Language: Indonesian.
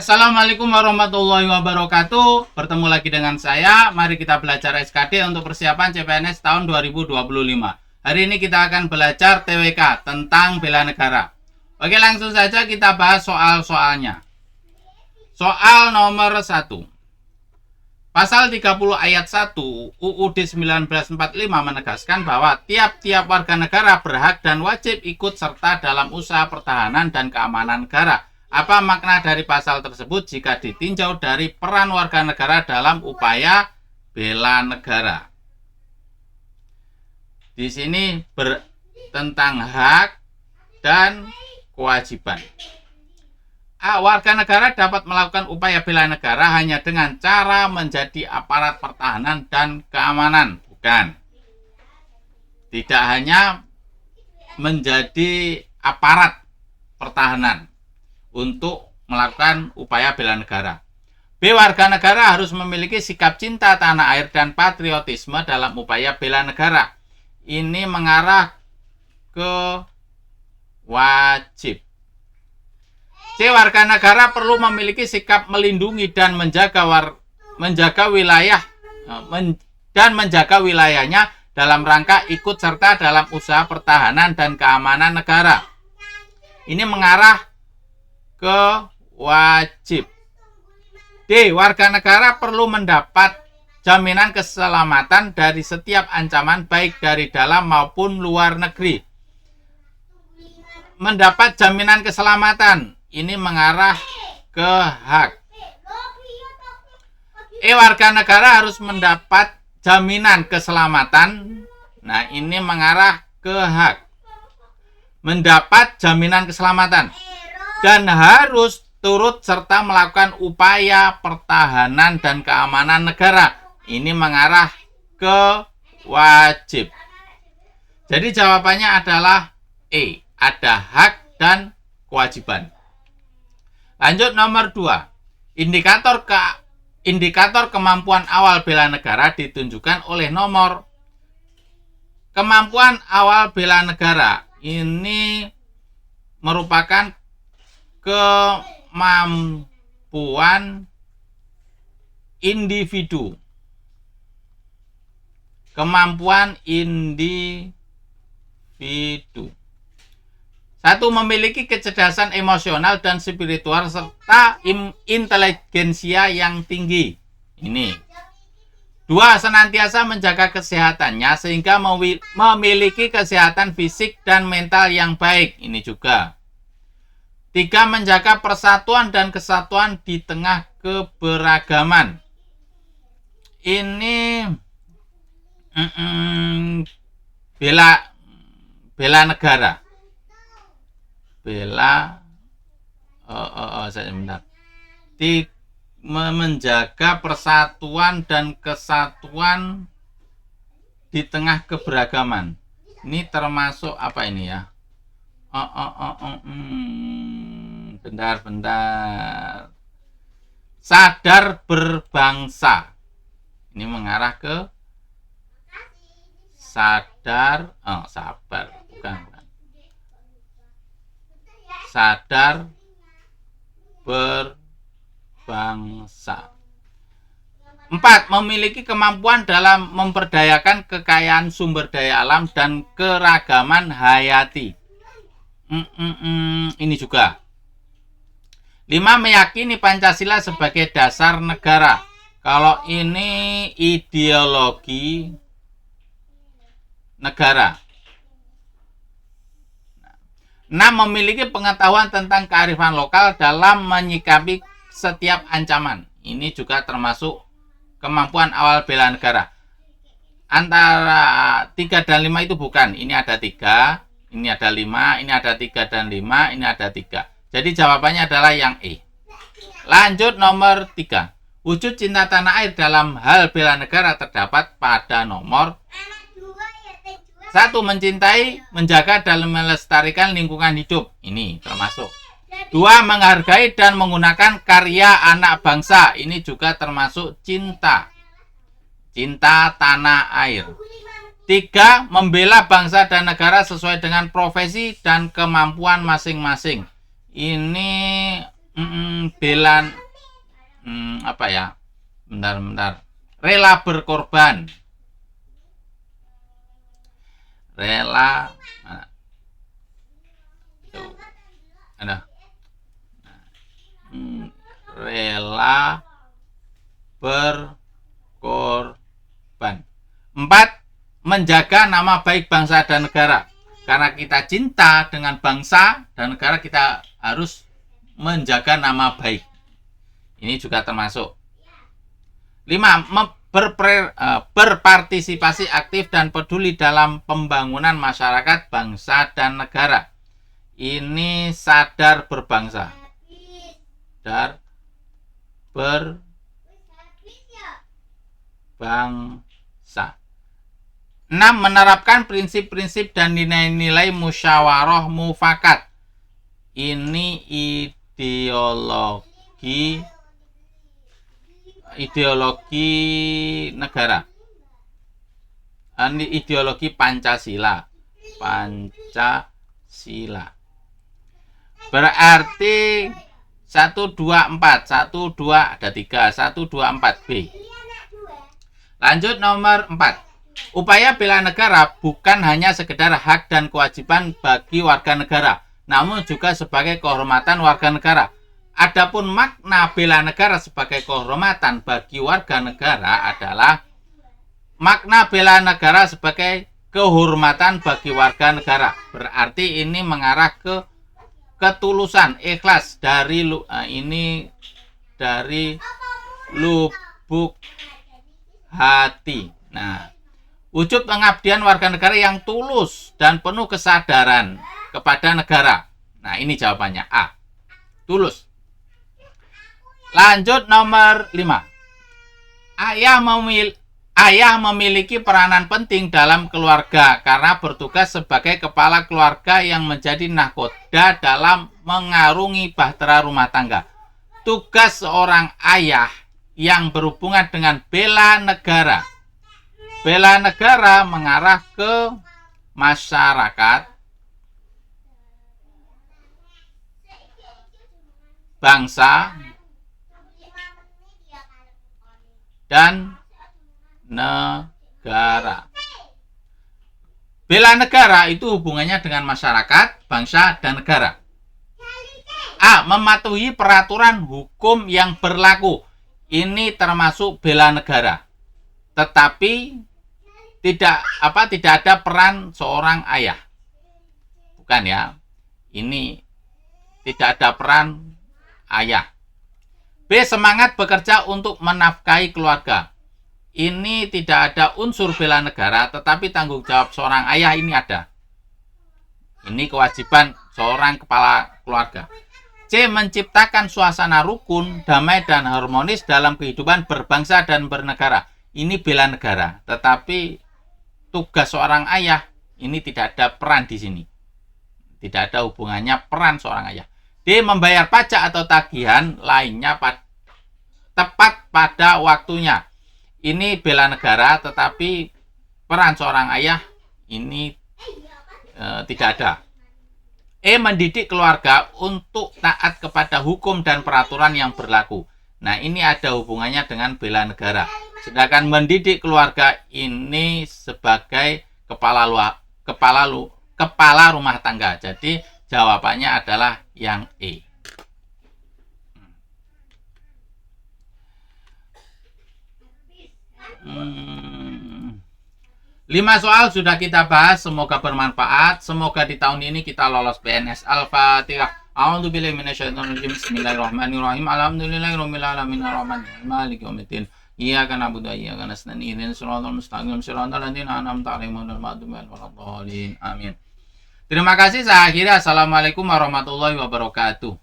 Assalamualaikum warahmatullahi wabarakatuh. Bertemu lagi dengan saya. Mari kita belajar SKD untuk persiapan CPNS tahun 2025. Hari ini kita akan belajar TWK tentang bela negara. Oke, langsung saja kita bahas soal-soalnya. Soal nomor 1. Pasal 30 ayat 1 UUD 1945 menegaskan bahwa tiap-tiap warga negara berhak dan wajib ikut serta dalam usaha pertahanan dan keamanan negara. Apa makna dari pasal tersebut jika ditinjau dari peran warga negara dalam upaya bela negara? Di sini tentang hak dan kewajiban. Warga negara dapat melakukan upaya bela negara hanya dengan cara menjadi aparat pertahanan dan keamanan. Bukan. Tidak hanya menjadi aparat pertahanan untuk melakukan upaya bela negara. B. Warga negara harus memiliki sikap cinta tanah air dan patriotisme dalam upaya bela negara. Ini mengarah ke wajib. C. Warga negara perlu memiliki sikap melindungi dan menjaga wilayah dan menjaga wilayahnya dalam rangka ikut serta dalam usaha pertahanan dan keamanan negara. Ini mengarah ke wajib. D. Warga negara perlu mendapat jaminan keselamatan dari setiap ancaman baik dari dalam maupun luar negeri. Mendapat jaminan keselamatan ini mengarah ke hak. Warga negara harus mendapat jaminan keselamatan. Nah, ini mengarah ke hak. Mendapat jaminan keselamatan dan harus turut serta melakukan upaya pertahanan dan keamanan negara. Ini mengarah ke wajib. Jadi jawabannya adalah E. Ada hak dan kewajiban. Lanjut nomor 2. Indikator kemampuan awal bela negara ditunjukkan oleh nomor. Kemampuan awal bela negara ini merupakan kemampuan individu. Kemampuan individu. 1. Memiliki kecerdasan emosional dan spiritual serta inteligensia yang tinggi. Ini. 2. Senantiasa menjaga kesehatannya sehingga memiliki kesehatan fisik dan mental yang baik. Ini juga. 3. Menjaga persatuan dan kesatuan di tengah keberagaman. Ini bela negara. Menjaga persatuan dan kesatuan di tengah keberagaman. Ini termasuk apa ini ya? Bentar. Sadar berbangsa. Ini mengarah ke sabar, bukan. Sadar berbangsa. 4. Memiliki kemampuan dalam memperdayakan kekayaan sumber daya alam dan keragaman hayati. Ini juga. 5. Meyakini Pancasila sebagai dasar negara. Kalau ini ideologi negara. 6. Memiliki pengetahuan tentang kearifan lokal dalam menyikapi setiap ancaman. Ini juga termasuk kemampuan awal bela negara. Antara 3 dan 5 itu bukan. Ini ada 3. Ini ada 5, ini ada 3 dan 5, ini ada 3. Jadi jawabannya adalah yang E. Lanjut nomor 3. Wujud cinta tanah air dalam hal bela negara terdapat pada nomor 1. Mencintai, menjaga, dan melestarikan lingkungan hidup. Ini termasuk. 2. Menghargai dan menggunakan karya anak bangsa. Ini juga termasuk cinta. Cinta tanah air. 3. Membela bangsa dan negara sesuai dengan profesi dan kemampuan masing-masing. Ini Belan apa ya? Bentar. Rela berkorban. Rela mana? Tuh. Ada. Rela berkorban. 4. Menjaga nama baik bangsa dan negara. Karena kita cinta dengan bangsa dan negara, kita harus menjaga nama baik. Ini juga termasuk. 5. Berpartisipasi aktif dan peduli dalam pembangunan masyarakat, bangsa, dan negara. Ini sadar berbangsa. Sadar berbangsa. 6. Menerapkan prinsip-prinsip dan nilai-nilai musyawarah mufakat. Ini ideologi negara. Ini ideologi Pancasila. Berarti 1, 2, 4. 1, 2, ada 3. 1, 2, 4. B. Lanjut nomor 4. Upaya bela negara bukan hanya sekedar hak dan kewajiban bagi warga negara, namun juga sebagai kehormatan warga negara. Adapun makna bela negara sebagai kehormatan bagi warga negara adalah makna bela negara sebagai kehormatan bagi warga negara. Berarti ini mengarah ke ketulusan, ikhlas dari lubuk hati. Nah, wujud pengabdian warga negara yang tulus dan penuh kesadaran kepada negara. Nah, ini jawabannya A. Tulus. Lanjut nomor 5. Ayah memiliki peranan penting dalam keluarga karena bertugas sebagai kepala keluarga yang menjadi nahkoda dalam mengarungi bahtera rumah tangga. Tugas seorang ayah yang berhubungan dengan bela negara. Bela negara mengarah ke masyarakat, bangsa, dan negara. Bela negara itu hubungannya dengan masyarakat, bangsa, dan negara. A. Mematuhi peraturan hukum yang berlaku. Ini termasuk bela negara. Tetapi tidak ada peran seorang ayah. Bukan ya. Ini tidak ada peran ayah. B. Semangat bekerja untuk menafkahi keluarga. Ini tidak ada unsur bela negara, tetapi tanggung jawab seorang ayah ini ada. Ini kewajiban seorang kepala keluarga. C. Menciptakan suasana rukun, damai, dan harmonis dalam kehidupan berbangsa dan bernegara. Ini bela negara, tetapi tugas seorang ayah ini tidak ada peran di sini. Tidak ada hubungannya peran seorang ayah. D. Membayar pajak atau tagihan lainnya tepat pada waktunya. Ini bela negara, tetapi peran seorang ayah ini tidak ada. E. Mendidik keluarga untuk taat kepada hukum dan peraturan yang berlaku. Nah, ini ada hubungannya dengan bela negara. Sedangkan mendidik keluarga ini sebagai kepala rumah tangga. Jadi jawabannya adalah yang E. Lima soal sudah kita bahas, semoga bermanfaat. Semoga di tahun ini kita lolos PNS. Al-Fatihah. A'udzubillahi minasyaitonirrajim. Bismillahirrahmanirrahim. Alhamdulillahirabbil alamin arrahmanirrahim maliki yaumiddin. Iyyaka na'budu wa iyyaka nasta'in. Ihdinas siratal mustaqim. Siratal ladzina an'amta 'alaihim ghairil maghdubi 'alaihim waladdallin. Amin. Terima kasih. Saya akhiri. Assalamualaikum warahmatullahi wabarakatuh.